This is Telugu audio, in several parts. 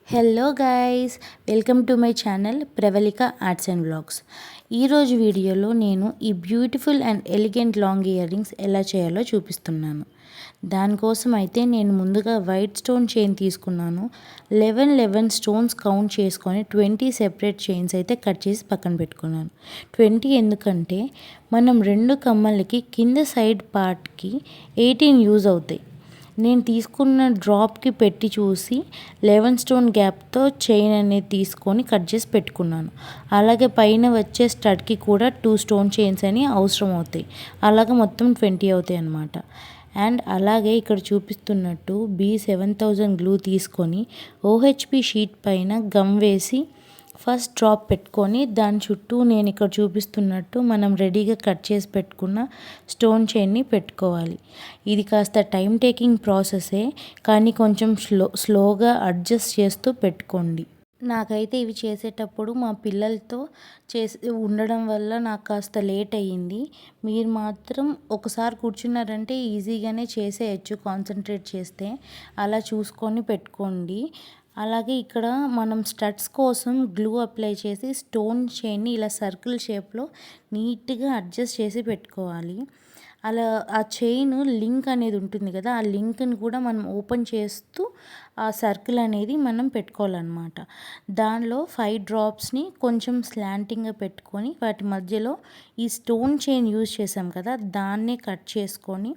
Hello guys, welcome to my channel Pravalika arts and vlogs. ఈరోజు వీడియోలో నేను ఈ beautiful and elegant long earrings ఎలా చేయాలో చూపిస్తున్నాను. దానికోసం అయితే నేను ముందుగా వైట్ స్టోన్ చైన్ తీసుకున్నాను. 11 స్టోన్స్ కౌంట్ చేసుకొని 20 సెపరేట్ చైన్స్ అయితే కట్ చేసి పక్కన పెట్టుకున్నాను. 20 ఎందుకంటే మనం రెండు కమ్మలకి కింద సైడ్ పార్ట్కి 18 యూజ్ అవుతాయి. నేను తీసుకున్న డ్రాప్కి పెట్టి చూసి 11 స్టోన్ గ్యాప్తో చైన్ అనేది తీసుకొని కట్ చేసి పెట్టుకున్నాను. అలాగే పైన వచ్చే స్టడ్కి కూడా 2 స్టోన్ చైన్స్ అని అవసరం అవుతాయి. అలాగే మొత్తం 20 అవుతాయి అన్నమాట. అండ్ అలాగే ఇక్కడ చూపిస్తున్నట్టు B7000 గ్లూ తీసుకొని OHP షీట్ పైన గమ్ వేసి ఫస్ట్ డ్రాప్ పెట్టుకొని దాని చుట్టూ నేను ఇక్కడ చూపిస్తున్నట్టు మనం రెడీగా కట్ చేసి పెట్టుకున్న స్టోన్ చైన్ని పెట్టుకోవాలి. ఇది కాస్త టైం టేకింగ్ ప్రాసెసే, కానీ కొంచెం స్లోగా అడ్జస్ట్ చేస్తూ పెట్టుకోండి. నాకైతే ఇవి చేసేటప్పుడు మా పిల్లలతో ఉండడం వల్ల నాకు కాస్త లేట్ అయ్యింది. మీరు మాత్రం ఒకసారి కూర్చున్నారంటే ఈజీగానే చేసేయచ్చు కాన్సన్ట్రేట్ చేస్తే. అలా చూసుకొని పెట్టుకోండి. అలాగే ఇక్కడ మనం స్టడ్స్ కోసం గ్లూ అప్లై చేసి స్టోన్ చైన్ని ఇలా సర్కిల్ షేప్లో నీట్గా అడ్జస్ట్ చేసి పెట్టుకోవాలి. అలా ఆ చైన్ లింక్ అనేది ఉంటుంది కదా, ఆ లింక్ని కూడా మనం ఓపెన్ చేస్తూ ఆ సర్కిల్ అనేది మనం పెట్టుకోవాలన్నమాట. దానిలో 5 డ్రాప్స్ని కొంచెం స్లాంటింగ్గా పెట్టుకొని వాటి మధ్యలో ఈ స్టోన్ చైన్ యూజ్ చేసాం కదా, దాన్నే కట్ చేసుకొని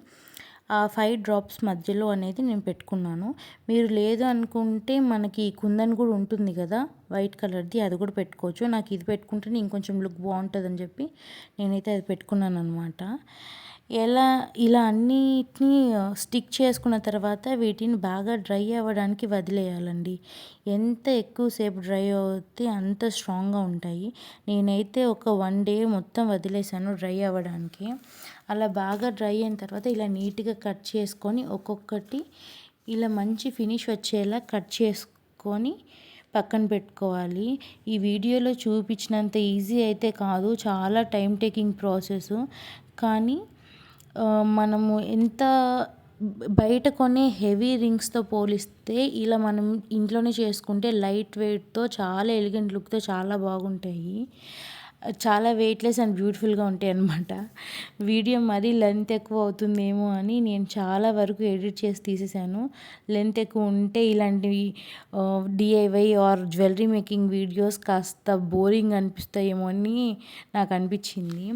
ఆ 5 డ్రాప్స్ మధ్యలో అనేది నేను పెట్టుకున్నాను. మీరు లేదు అనుకుంటే మనకి కుందన్ కూడా ఉంటుంది కదా వైట్ కలర్ది, అది కూడా పెట్టుకోవచ్చు. నాకు ఇది పెట్టుకుంటేనే ఇంకొంచెం లుక్ బాగుంటుందని చెప్పి నేనైతే అది పెట్టుకున్నాను అనమాట. ఇలా అన్నిటినీ స్టిక్ చేసుకున్న తర్వాత వీటిని బాగా డ్రై అవ్వడానికి వదిలేయాలండి. ఎంత ఎక్కువసేపు డ్రై అవుతే అంత స్ట్రాంగ్గా ఉంటాయి. నేనైతే ఒక 1 డే మొత్తం వదిలేసాను డ్రై అవ్వడానికి. అలా బాగా డ్రై అయిన తర్వాత ఇలా నీట్గా కట్ చేసుకొని ఒక్కొక్కటి ఇలా మంచి ఫినిష్ వచ్చేలా కట్ చేసుకొని పక్కన పెట్టుకోవాలి. ఈ వీడియోలో చూపించినంత ఈజీ అయితే కాదు, చాలా టైం టేకింగ్ ప్రాసెస్. కానీ మనము ఎంత బయట కొనే హెవీ రింగ్స్తో పోలిస్తే ఇలా మనం ఇంట్లోనే చేసుకుంటే లైట్ వెయిట్తో చాలా ఎలిగెంట్ లుక్తో చాలా బాగుంటాయి. చాలా వెయిట్లెస్ అండ్ బ్యూటిఫుల్గా ఉంటాయి అన్నమాట. వీడియో మరీ లెంత్ ఎక్కువ అవుతుందేమో అని నేను చాలా వరకు ఎడిట్ చేసి తీసేసాను. లెంత్ ఎక్కువ ఉంటే ఇలాంటివి DIY or jewellery making videos కాస్త బోరింగ్ అనిపిస్తాయేమో అని నాకు అనిపించింది.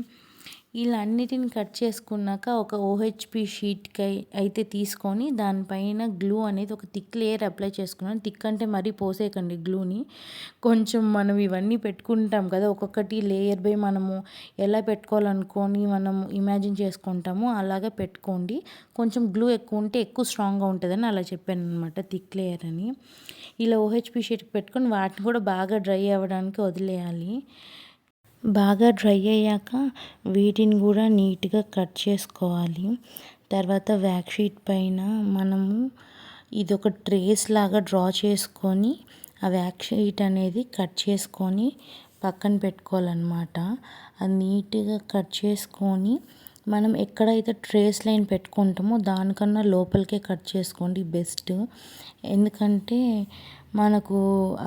ఇలా అన్నిటిని కట్ చేసుకున్నాక ఒక OHP షీట్కి అయితే తీసుకొని దానిపైన గ్లూ అనేది ఒక థిక్ లేయర్ అప్లై చేసుకున్నాను. థిక్ అంటే మరీ పోసేయకండి గ్లూని. కొంచెం మనం ఇవన్నీ పెట్టుకుంటాం కదా, ఒక్కొక్కటి లేయర్ బై మనము ఎలా పెట్టుకోవాలనుకొని మనం ఇమాజిన్ చేసుకుంటామో అలాగే పెట్టుకోండి. కొంచెం గ్లూ ఎక్కువ ఉంటే ఎక్కువ స్ట్రాంగ్గా ఉంటుందని అలా చెప్పాను అనమాట, థిక్ లేయర్ అని. ఇలా OHP షీట్కి పెట్టుకొని వాటిని కూడా బాగా డ్రై అవ్వడానికి వదిలేయాలి. బాగా డ్రై అయ్యాక వీటిని కూడా నీట్గా కట్ చేసుకోవాలి. తర్వాత వ్యాక్స్ షీట్ పైన మనము ఇదొక ట్రేస్ లాగా డ్రా చేసుకొని ఆ వ్యాక్స్ షీట్ అనేది కట్ చేసుకొని పక్కన పెట్టుకోవాలన్నమాట. అది నీట్గా కట్ చేసుకొని మనం ఎక్కడైతే ట్రేస్ లైన్ పెట్టుకుంటామో దానికన్నా లోపలికే కట్ చేసుకోండి బెస్ట్. ఎందుకంటే మనకు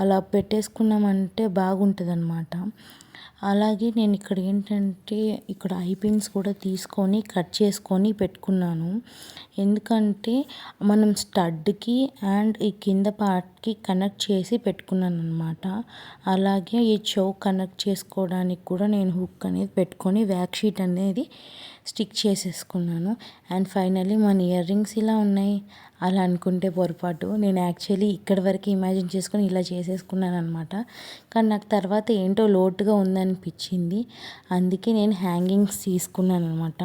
అలా పెట్టేసుకున్నామంటే బాగుంటుంది అన్నమాట. అలాగే నేను ఇక్కడ ఏంటంటే ఇక్కడ ఐపిన్స్ కూడా తీసుకొని కట్ చేసుకొని పెట్టుకున్నాను. ఎందుకంటే మనం స్టడ్కి అండ్ ఈ కింద పార్ట్కి కనెక్ట్ చేసి పెట్టుకున్నాను అనమాట. అలాగే ఈ చౌక్ కనెక్ట్ చేసుకోవడానికి కూడా నేను హుక్ అనేది పెట్టుకొని వ్యాక్స్ షీట్ అనేది స్టిక్ చేసేసుకున్నాను. అండ్ ఫైనల్లీ మన ఇయర్ రింగ్స్ ఇలా ఉన్నాయి. అలా అనుకుంటే పొరపాటు. నేను యాక్చువల్లీ ఇక్కడి వరకు ఇమాజిన్ చేసుకొని ఇలా చేసేసుకున్నాను అనమాట. కానీ నాకు తర్వాత ఏంటో లోటుగా ఉందనిపించింది. అందుకే నేను హ్యాంగింగ్స్ తీసుకున్నాను అనమాట.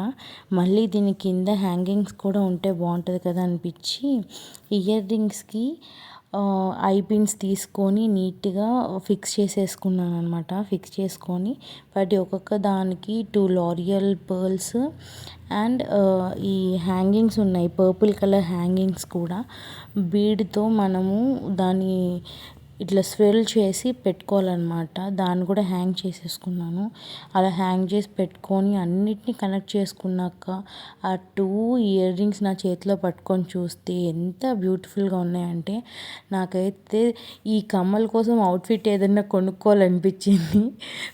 మళ్ళీ దీని కింద హ్యాంగింగ్స్ కూడా ఉంటే బాగుంటుంది కదా అనిపించి ఇయర్ రింగ్స్కి ఐపిన్స్ తీసుకొని నీట్గా ఫిక్స్ చేసేసుకున్నాను అనమాట. ఫిక్స్ చేసుకొని వాటి ఒక్కొక్క దానికి 2 లారియల్ పర్ల్స్ అండ్ ఈ హ్యాంగింగ్స్ ఉన్నాయి, పర్పుల్ కలర్ హ్యాంగింగ్స్ కూడా బీడ్తో మనము దాని ఇట్లా స్వెల్ చేసి పెట్టుకోవాలన్నమాట. దాన్ని కూడా హ్యాంగ్ చేసేసుకున్నాను. అలా హ్యాంగ్ చేసి పెట్టుకొని అన్నిటినీ కనెక్ట్ చేసుకున్నాక ఆ 2 ఇయర్ రింగ్స్ నా చేతిలో పట్టుకొని చూస్తే ఎంత బ్యూటిఫుల్గా ఉన్నాయంటే నాకైతే ఈ కమ్మల కోసం అవుట్ఫిట్ ఏదైనా కొనుక్కోవాలనిపించింది.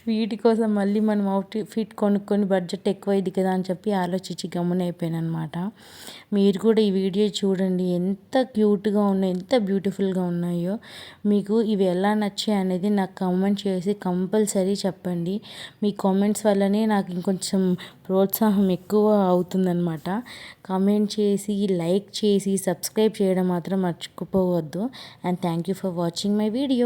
వీటి కోసం మళ్ళీ మనం అవుట్ఫిట్ కొనుక్కొని బడ్జెట్ ఎక్కువైంది కదా అని చెప్పి ఆలోచించి గమ్మున అయిపోయాను అనమాట. మీరు కూడా ఈ వీడియో చూడండి, ఎంత క్యూట్గా ఉన్నాయో, ఎంత బ్యూటిఫుల్గా ఉన్నాయో. మీకు ఇవి ఎలా నచ్చాయి అనేది నాకు కామెంట్ చేసి కంపల్సరీ చెప్పండి. మీ కామెంట్స్ వల్లనే నాకు ఇంకొంచెం ప్రోత్సాహం ఎక్కువ అవుతుందన్నమాట. కామెంట్ చేసి, లైక్ చేసి, సబ్స్క్రైబ్ చేయడం మాత్రం మర్చిపోవద్దు. And thank you for watching my video.